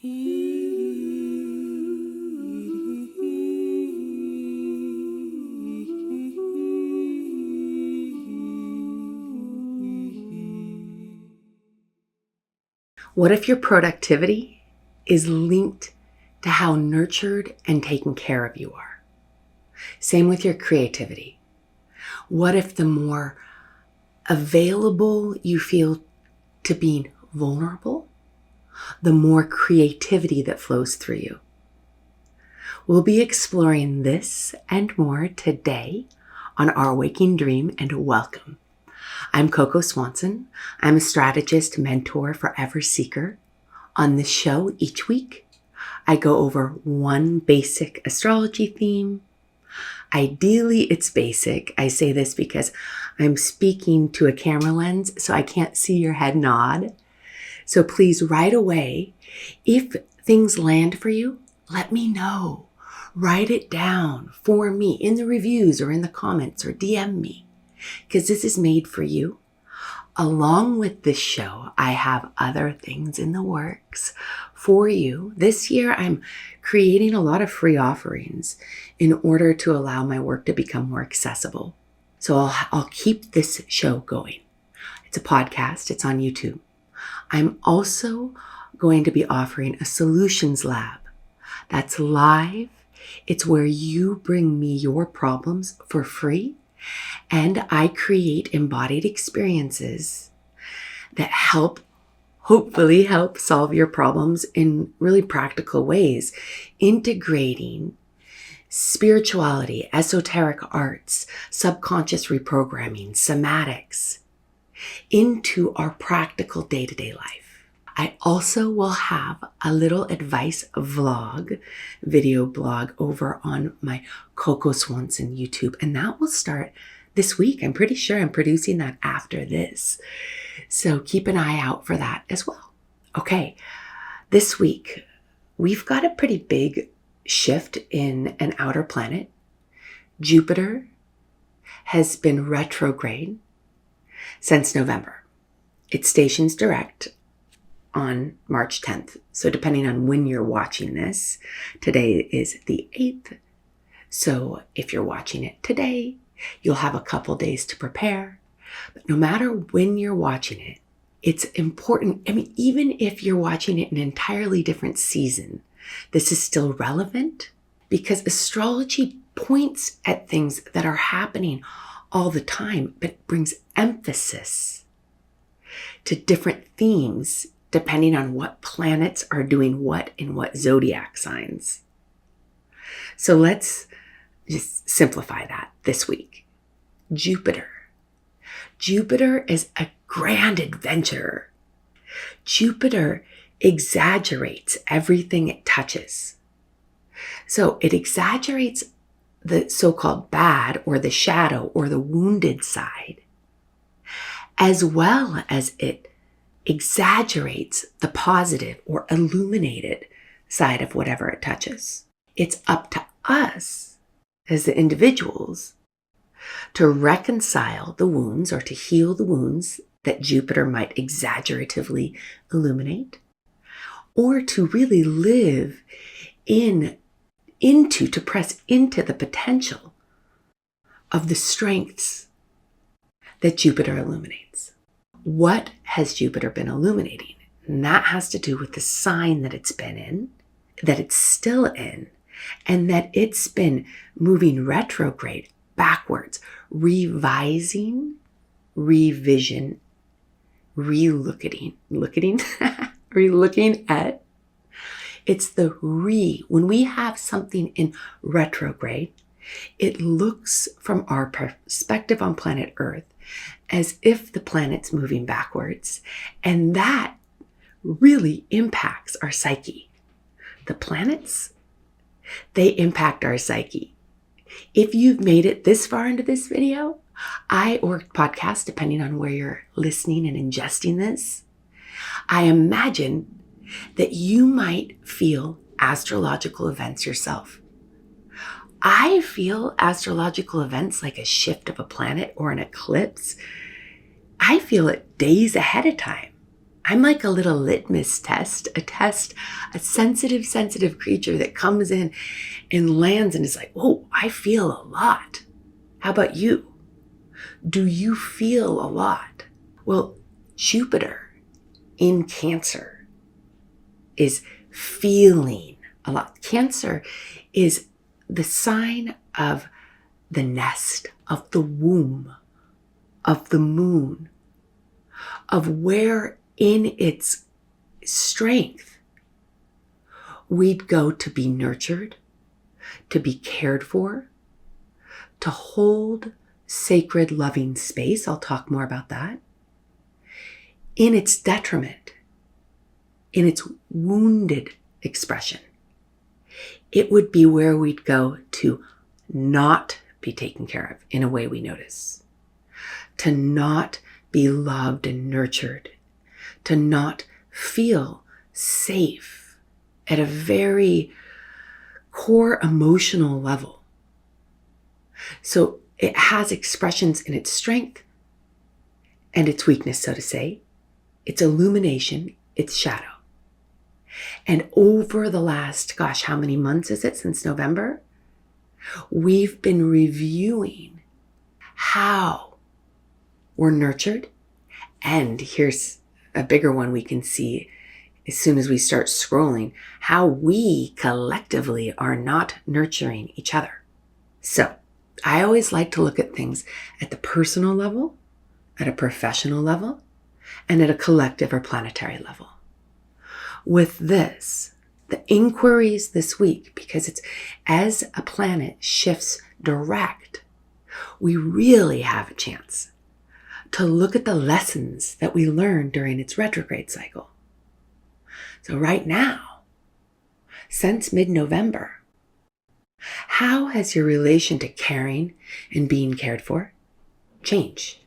What if your productivity is linked to how nurtured and taken care of you are? Same with your creativity. What if the more available you feel to being vulnerable, the more creativity that flows through you? We'll be exploring this and more today on Our Waking Dream, and welcome. I'm Coco Swanson. I'm a strategist, mentor, forever seeker. On this show each week, I go over one basic astrology theme. Ideally, it's basic. I say this because I'm speaking to a camera lens, so I can't see your head nod. So please, right away, if things land for you, let me know. Write it down for me in the reviews or in the comments or DM me, because this is made for you. Along with this show, I have other things in the works for you. This year, I'm creating a lot of free offerings in order to allow my work to become more accessible. So I'll keep this show going. It's a podcast. It's on YouTube. I'm also going to be offering a solutions lab that's live. It's where you bring me your problems for free, and I create embodied experiences that hopefully help solve your problems in really practical ways, integrating spirituality, esoteric arts, subconscious reprogramming, somatics into our practical day-to-day life. I also will have a little advice vlog, video blog over on my Coco Swanson YouTube, and that will start this week. I'm pretty sure I'm producing that after this. So keep an eye out for that as well. Okay, this week, we've got a pretty big shift in an outer planet. Jupiter has been retrograde since November. It stations direct on March 10th. So depending on when you're watching this, today is the 8th. So if you're watching it today, you'll have a couple days to prepare. But no matter when you're watching it, it's important. I mean, even if you're watching it in an entirely different season, this is still relevant because astrology points at things that are happening all the time, but brings emphasis to different themes depending on what planets are doing what in what zodiac signs. So let's just simplify that this week. Jupiter is a grand adventurer. Jupiter exaggerates everything it touches. So it exaggerates the so-called bad or the shadow or the wounded side, as well as it exaggerates the positive or illuminated side of whatever it touches. It's up to us as the individuals to reconcile the wounds or to heal the wounds that Jupiter might exaggeratively illuminate, or to really live to press into the potential of the strengths that Jupiter illuminates. What has Jupiter been illuminating? And that has to do with the sign that it's been in, that it's still in, and that it's been moving retrograde backwards, revising, relooking at. It's the when we have something in retrograde, it looks from our perspective on planet Earth as if the planet's moving backwards, and that really impacts our psyche. The planets, they impact our psyche. If you've made it this far into this video, or podcast, depending on where you're listening and ingesting this, I imagine that you might feel astrological events yourself. I feel astrological events like a shift of a planet or an eclipse. I feel it days ahead of time. I'm like a little litmus test, a sensitive creature that comes in and lands and is like, oh, I feel a lot. How about you? Do you feel a lot? Well, Jupiter in Cancer is feeling a lot. Cancer is the sign of the nest, of the womb, of the moon, of where in its strength we'd go to be nurtured, to be cared for, to hold sacred, loving space. I'll talk more about that. In its detriment, in its wounded expression, it would be where we'd go to not be taken care of in a way we notice, to not be loved and nurtured, to not feel safe at a very core emotional level. So it has expressions in its strength and its weakness, so to say, its illumination, its shadow. And over the last, how many months is it since November? We've been reviewing how we're nurtured. And here's a bigger one we can see as soon as we start scrolling, how we collectively are not nurturing each other. So I always like to look at things at the personal level, at a professional level, and at a collective or planetary level. With this, the inquiries this week, because it's as a planet shifts direct, we really have a chance to look at the lessons that we learned during its retrograde cycle. So right now, since mid-November, how has your relation to caring and being cared for changed?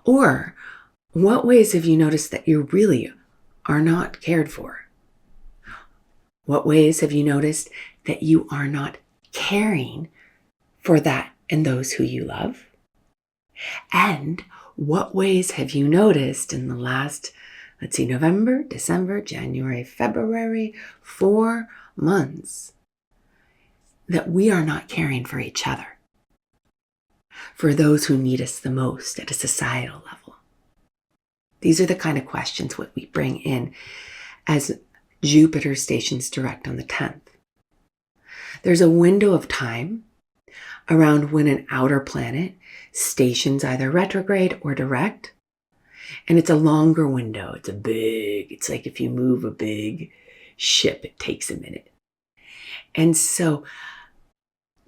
Or what ways have you noticed that you really are not cared for? What ways have you noticed that you are not caring for that and those who you love? And what ways have you noticed in the last, November, December, January, February, 4 months, that we are not caring for each other, for those who need us the most at a societal level? These are the kind of questions what we bring in as Jupiter stations direct on the 10th. There's a window of time around when an outer planet stations either retrograde or direct, and it's a longer window. It's like if you move a big ship, it takes a minute. And so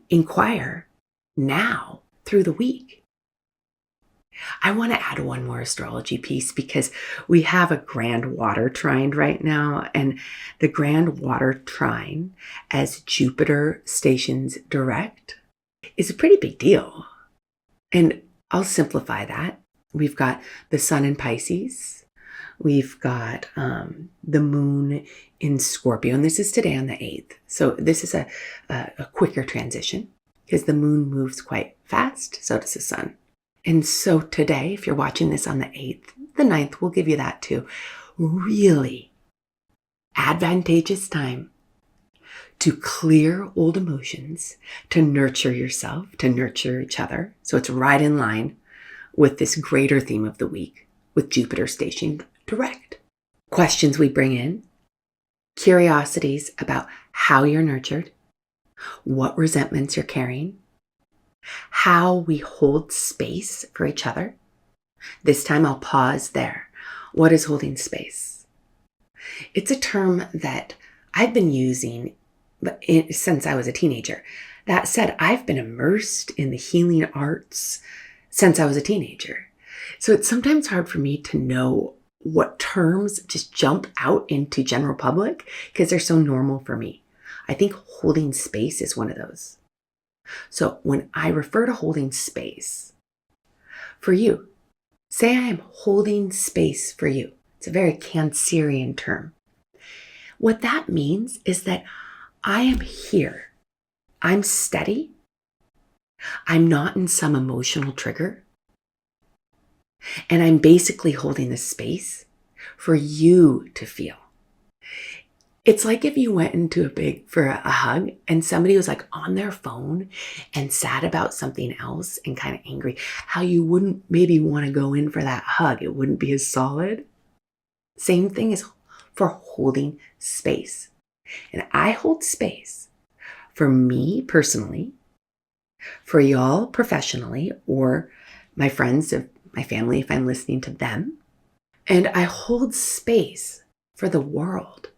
inquire now through the week. I want to add one more astrology piece because we have a grand water trine right now, and the grand water trine as Jupiter stations direct is a pretty big deal. And I'll simplify that. We've got the sun in Pisces. We've got the moon in Scorpio, and this is today on the 8th. So this is a quicker transition because the moon moves quite fast, so does the sun. And so today, if you're watching this on the 8th, the 9th will give you that too. Really advantageous time to clear old emotions, to nurture yourself, to nurture each other. So it's right in line with this greater theme of the week with Jupiter stationed direct. Questions we bring in, curiosities about how you're nurtured, what resentments you're carrying, how we hold space for each other. This time I'll pause there. What is holding space? It's a term that I've been using since I was a teenager. That said, I've been immersed in the healing arts since I was a teenager. So it's sometimes hard for me to know what terms just jump out into general public because they're so normal for me. I think holding space is one of those. So when I refer to holding space for you, say I am holding space for you. It's a very Cancerian term. What that means is that I am here. I'm steady. I'm not in some emotional trigger. And I'm basically holding the space for you to feel. It's like if you went into for a hug and somebody was like on their phone and sad about something else and kind of angry, how you wouldn't maybe want to go in for that hug. It wouldn't be as solid. Same thing as for holding space. And I hold space for me personally, for y'all professionally, or my friends, my family, if I'm listening to them. And I hold space for the world.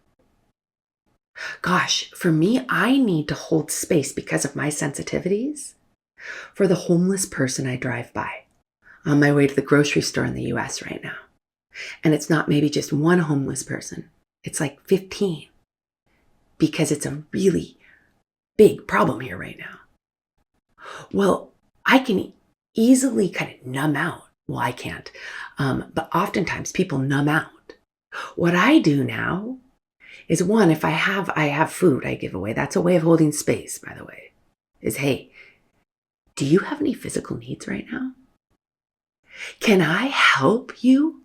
Gosh, for me, I need to hold space because of my sensitivities for the homeless person I drive by on my way to the grocery store in the US right now. And it's not maybe just one homeless person. It's like 15 because it's a really big problem here right now. Well, I can easily kind of numb out. Well, I can't. But oftentimes people numb out. What I do now is one, if I have food I give away. That's a way of holding space, by the way, is, hey, do you have any physical needs right now? Can I help you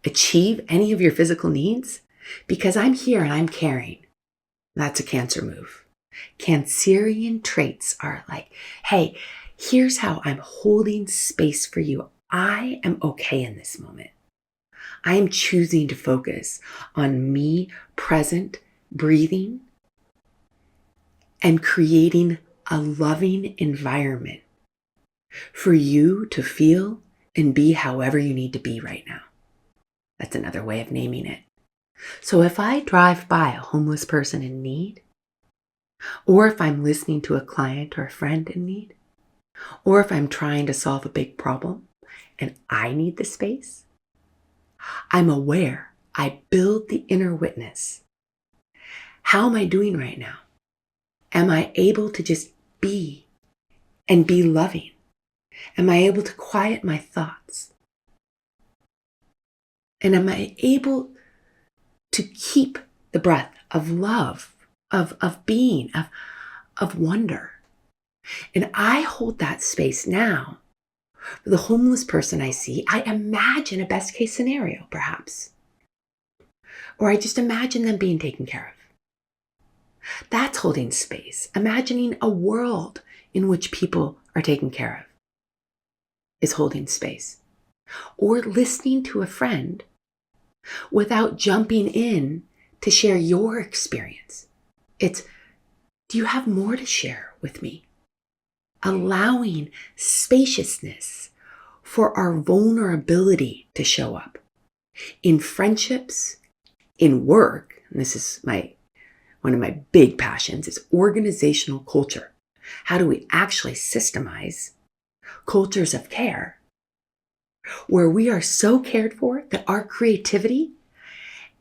achieve any of your physical needs? Because I'm here and I'm caring. That's a Cancer move. Cancerian traits are like, hey, here's how I'm holding space for you. I am okay in this moment. I am choosing to focus on me present, breathing, and creating a loving environment for you to feel and be however you need to be right now. That's another way of naming it. So if I drive by a homeless person in need, or if I'm listening to a client or a friend in need, or if I'm trying to solve a big problem and I need the space, I'm aware. I build the inner witness. How am I doing right now? Am I able to just be and be loving? Am I able to quiet my thoughts? And am I able to keep the breath of love, of being, of wonder? And I hold that space now. For the homeless person I see, I imagine a best case scenario, perhaps. Or I just imagine them being taken care of. That's holding space. Imagining a world in which people are taken care of is holding space. Or listening to a friend without jumping in to share your experience. It's, do you have more to share with me? Allowing spaciousness for our vulnerability to show up in friendships, in work. And this is one of my big passions is organizational culture. How do we actually systemize cultures of care where we are so cared for that our creativity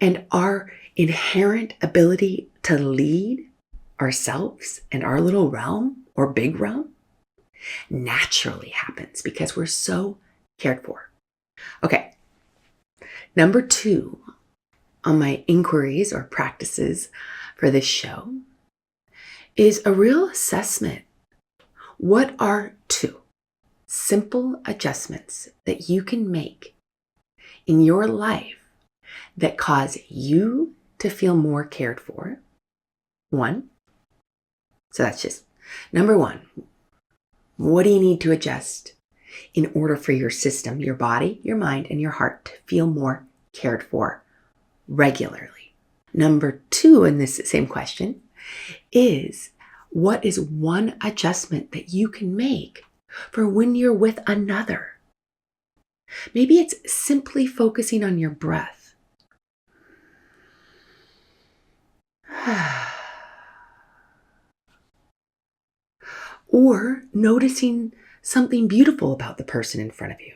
and our inherent ability to lead ourselves and our little realm or big realm naturally happens because we're so cared for. Okay. Number 2 on my inquiries or practices for this show is a real assessment. What are 2 simple adjustments that you can make in your life that cause you to feel more cared for? 1. So that's just number 1. What do you need to adjust in order for your system, your body, your mind, and your heart to feel more cared for regularly? Number 2 in this same question is, what is one adjustment that you can make for when you're with another? Maybe it's simply focusing on your breath. Or noticing something beautiful about the person in front of you.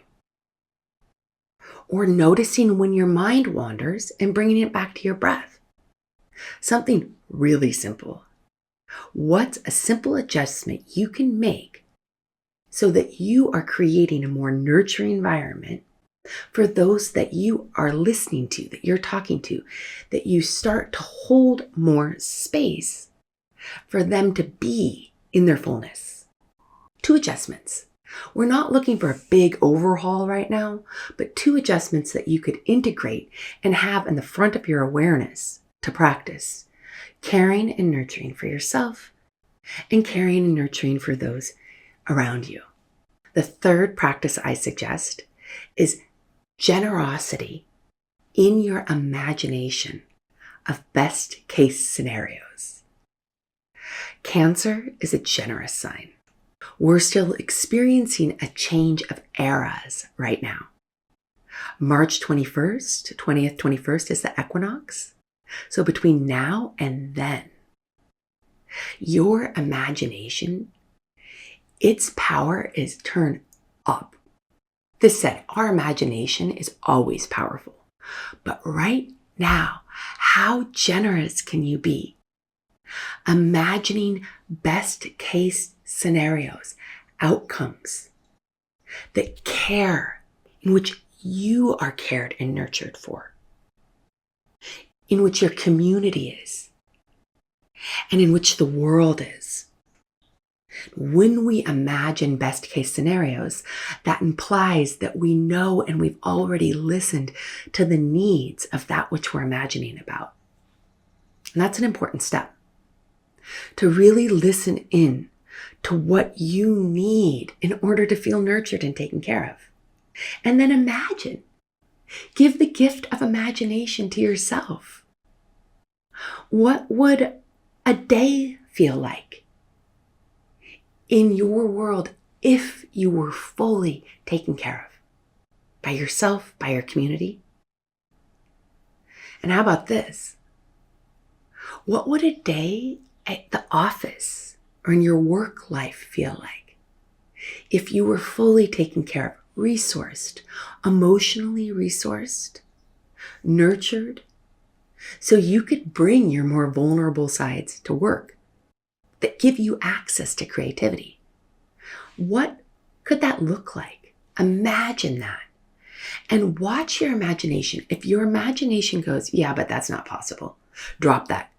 Or noticing when your mind wanders and bringing it back to your breath. Something really simple. What's a simple adjustment you can make so that you are creating a more nurturing environment for those that you are listening to, that you're talking to, that you start to hold more space for them to be in their fullness? 2 adjustments. We're not looking for a big overhaul right now, but 2 adjustments that you could integrate and have in the front of your awareness to practice caring and nurturing for yourself and caring and nurturing for those around you. The third practice I suggest is generosity in your imagination of best case scenarios. Cancer is a generous sign. We're still experiencing a change of eras right now. March 21st, 20th, 21st is the equinox. So between now and then, your imagination, its power is turned up. This said, our imagination is always powerful. But right now, how generous can you be? Imagining best case scenarios, outcomes that care, in which you are cared and nurtured for, in which your community is, and in which the world is. When we imagine best case scenarios, that implies that we know and we've already listened to the needs of that which we're imagining about. And that's an important step. To really listen in to what you need in order to feel nurtured and taken care of. And then imagine. Give the gift of imagination to yourself. What would a day feel like in your world if you were fully taken care of by yourself, by your community? And how about this? What would a day at the office or in your work life feel like if you were fully taken care of, resourced, emotionally resourced, nurtured, so you could bring your more vulnerable sides to work that give you access to creativity? What could that look like? Imagine that. And watch your imagination. If your imagination goes, yeah, but that's not possible, drop that.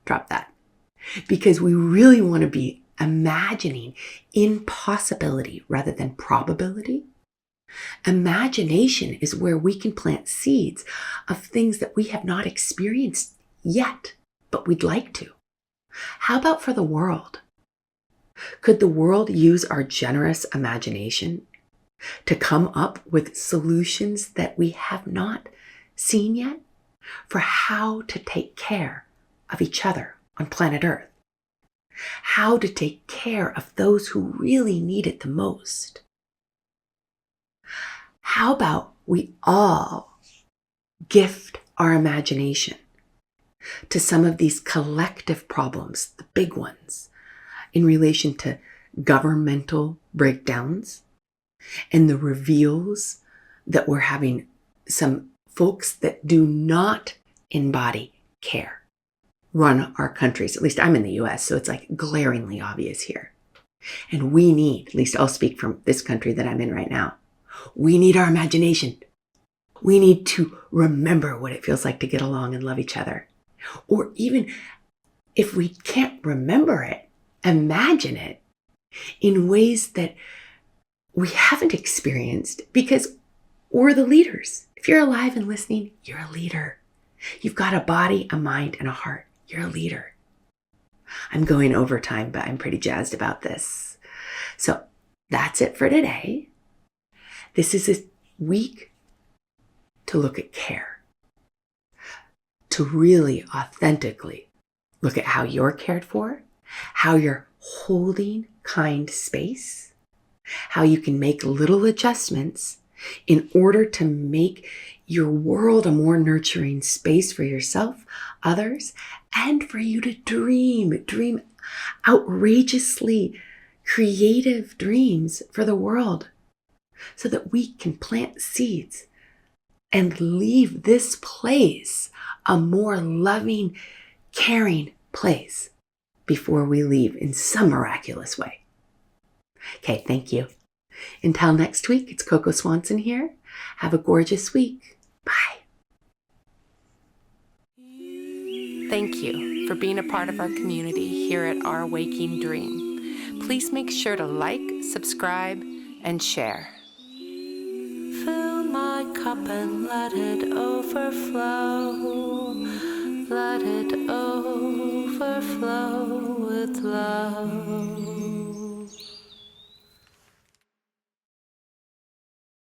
Because we really want to be imagining impossibility rather than probability. Imagination is where we can plant seeds of things that we have not experienced yet, but we'd like to. How about for the world? Could the world use our generous imagination to come up with solutions that we have not seen yet for how to take care of each other on planet Earth? How to take care of those who really need it the most? How about we all gift our imagination to some of these collective problems, the big ones, in relation to governmental breakdowns and the reveals that we're having some folks that do not embody care run our countries. At least I'm in the US, so it's like glaringly obvious here. And we need, at least I'll speak from this country that I'm in right now, we need our imagination. We need to remember what it feels like to get along and love each other. Or even if we can't remember it, imagine it in ways that we haven't experienced because we're the leaders. If you're alive and listening, you're a leader. You've got a body, a mind, and a heart. You're a leader. I'm going over time, but I'm pretty jazzed about this. So that's it for today. This is a week to look at care, to really authentically look at how you're cared for, how you're holding kind space, how you can make little adjustments in order to make your world a more nurturing space for yourself, others, and for you to dream outrageously creative dreams for the world so that we can plant seeds and leave this place a more loving, caring place before we leave in some miraculous way. Okay, thank you. Until next week, it's Coco Swanson here. Have a gorgeous week. Bye. Thank you for being a part of our community here at Our Waking Dream. Please make sure to like, subscribe, and share. Fill my cup and let it overflow. Let it overflow with love.